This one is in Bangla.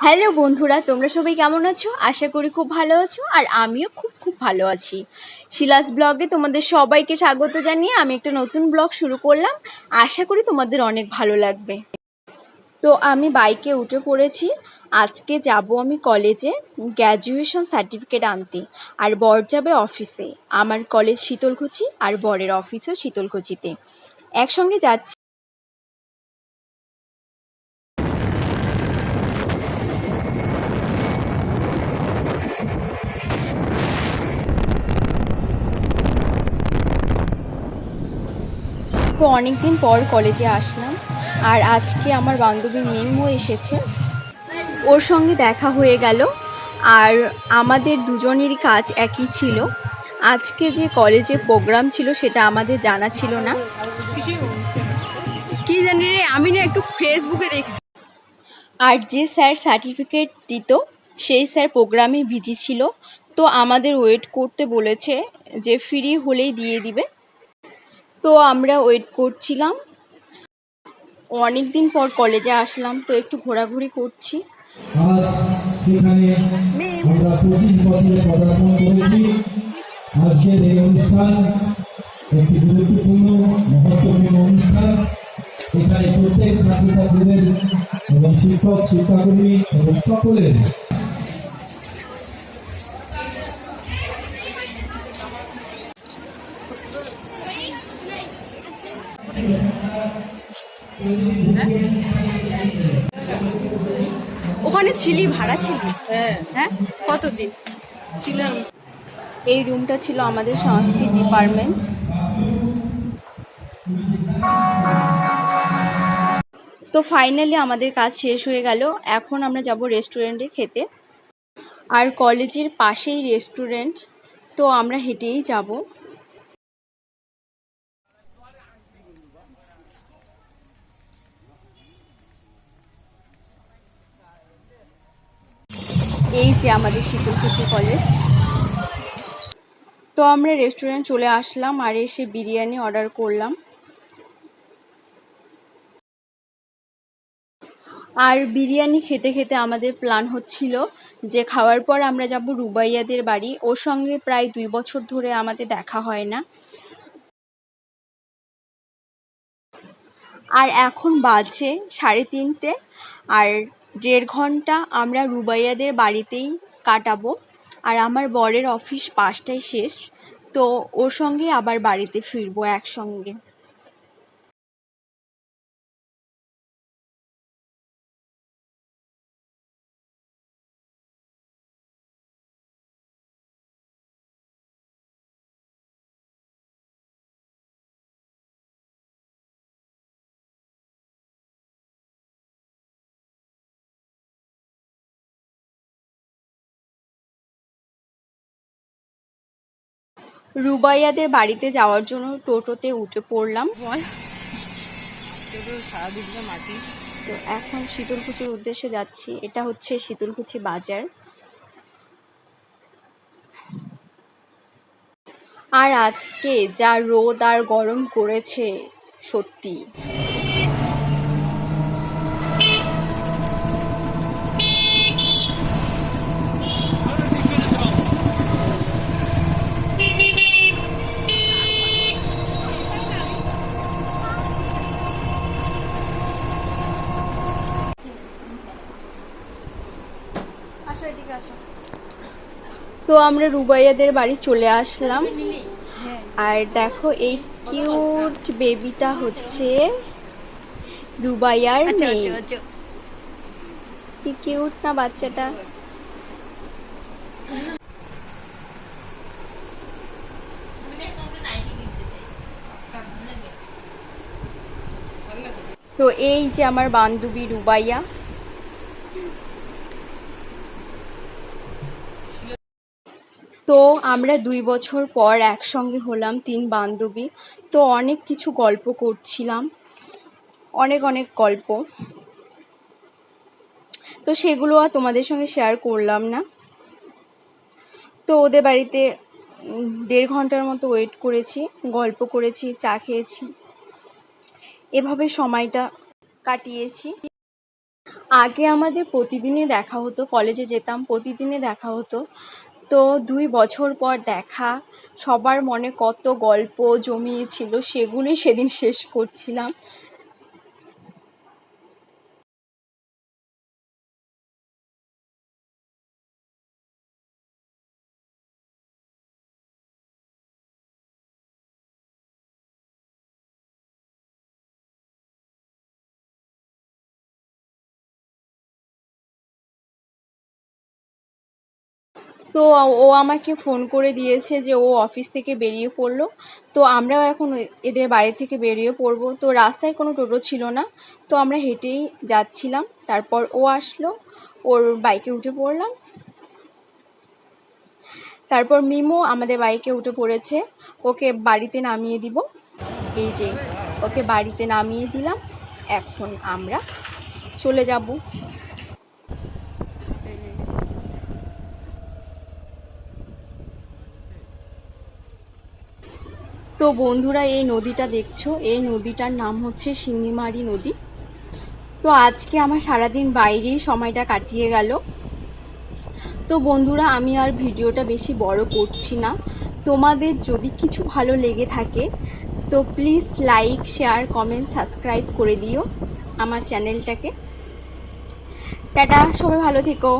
হ্যালো বন্ধুরা, তোমরা সবাই কেমন আছো? আশা করি খুব ভালো আছো। আর আমিও খুব ভালো আছি। শিলাস ব্লগে তোমাদের সবাইকে স্বাগত জানিয়ে আমি একটা নতুন ব্লগ শুরু করলাম। আশা করি তোমাদের অনেক ভালো লাগবে। তো আমি বাইকে উঠে পড়েছি। আজকে যাব আমি কলেজে গ্র্যাজুয়েশন সার্টিফিকেট আনতে, আর বর যাবে অফিসে। আমার কলেজ শীতলকুচি আর বরের অফিসও শীতলকুচিতে। একসঙ্গে যাচ্ছি। তো অনেকদিন পর কলেজে আসলাম, আর আজকে আমার বান্ধবী মিমও এসেছে। ওর সঙ্গে দেখা হয়ে গেল, আর আমাদের দুজনেরই কাজ একই ছিল। আজকে যে কলেজে প্রোগ্রাম ছিল সেটা আমাদের জানা ছিল না। কি জানি রে, আমি না একটু ফেসবুকে দেখছি। আর যে স্যার সার্টিফিকেট দিত সেই স্যার প্রোগ্রামে বিজি ছিল, তো আমাদের ওয়েট করতে বলেছে যে ফ্রি হলেই দিয়ে দিবে। তো আমরা ওয়েট করছিলাম। অনেক দিন পর কলেজে আসলাম, তো একটু ঘোরাঘুরি করছি। আজ সেখানে আমরা 25 বছরে পদার্পণ করেছি। আজকের এই অনুষ্ঠান একটি গুরুত্বপূর্ণ মহত্বপূর্ণ অনুষ্ঠান। এখানে প্রত্যেক ছাত্রছাত্রীদের এবং শিক্ষক শিক্ষাকর্মী এবং সকলের ওখানে ছিলি, ভাড়া ছিলি? হ্যাঁ, কতদিন ছিলাম? এই রুমটা ছিল আমাদের সংস্কৃত ডিপার্টমেন্ট। তো ফাইনালি আমাদের কাজ শেষ হয়ে গেল। এখন আমরা যাব রেস্টুরেন্টে খেতে। আর কলেজের পাশেই রেস্টুরেন্ট, তো আমরা হেঁটেই যাব। এই যে আমাদের শীতলকুচি কলেজ। তো আমরা রেস্টুরেন্ট চলে আসলাম, আর এসে বিরিয়ানি অর্ডার করলাম। আর বিরিয়ানি খেতে খেতে আমাদের প্ল্যান হচ্ছিল যে খাওয়ার পর আমরা যাব রুবাইয়াদের বাড়ি। ওর সঙ্গে প্রায় 2 বছর ধরে আমাদের দেখা হয় না। আর এখন বাজে 3:30, আর 1.5 ঘন্টা আমরা রুবাইয়াদের বাড়িতেই কাটাবো। আর আমার বরের অফিস 5টায় শেষ, তো ওর সঙ্গে আবার বাড়িতে ফিরবো একসঙ্গে। রুবাইয়াদের বাড়িতে যাওয়ার জন্য টোটোতে উঠে পড়লাম। মাটি। তো এখন শীতলকুচির উদ্দেশ্যে যাচ্ছি। এটা হচ্ছে শীতলকুচি বাজার। আর আজকে যা রোদ আর গরম করেছে, সত্যি। আসো, এদিকে আসো। তো আমরা রুবাইয়াদের বাড়ি চলে আসলাম। আর দেখো, এই কিউট বেবিটা হচ্ছে রুবাইয়ার মেয়ে। কি কিউট না বাচ্চাটা। তো এই যে আমার বান্ধবী রুবাইয়া। তো আমরা 2 বছর পর একসঙ্গে হলাম 3 বান্ধবী। তো অনেক কিছু গল্প করছিলাম, অনেক গল্প। তো সেগুলো আর তোমাদের সঙ্গে শেয়ার করলাম না। তো ওদের বাড়িতে 1.5 ঘন্টার মতো ওয়েট করেছি, গল্প করেছি, চা খেয়েছি, এভাবে সময়টা কাটিয়েছি। আগে আমাদের প্রতিদিনই দেখা হতো, কলেজে যেতাম প্রতিদিনই দেখা হতো। তো 2 বছর পর দেখা, সবার মনে কত গল্প জমিয়েছিল সেগুলোই সেদিন শেষ করছিলাম। তো ও আমাকে ফোন করে দিয়েছে যে ও অফিস থেকে বেরিয়ে পড়লো। তো আমরাও এখন এদের বাড়ি থেকে বেরিয়ে পড়বো। তো রাস্তায় কোনো টোটো ছিল না, তো আমরা হেঁটেই যাচ্ছিলাম। তারপর ও আসলো, ওর বাইকে উঠে পড়লাম। তারপর মিমো আমাদের বাইকে উঠে পড়েছে, ওকে বাড়িতে নামিয়ে দিব। এই যে ওকে বাড়িতে নামিয়ে দিলাম, এখন আমরা চলে যাব। তো বন্ধুরা, এই নদীটা দেখছো, এই নদীটার নাম হচ্ছে শিঙ্গিমারি নদী। তো আজকে আমার সারাদিন বাইরেই সময়টা কাটিয়ে গেল। তো বন্ধুরা, আমি আর ভিডিওটা বেশি বড় করছি না। তোমাদের যদি কিছু ভালো লেগে থাকে তো please like, share, comment, subscribe করে দিও আমার চ্যানেলটাকে। টাটা, সবাই ভালো থেকো।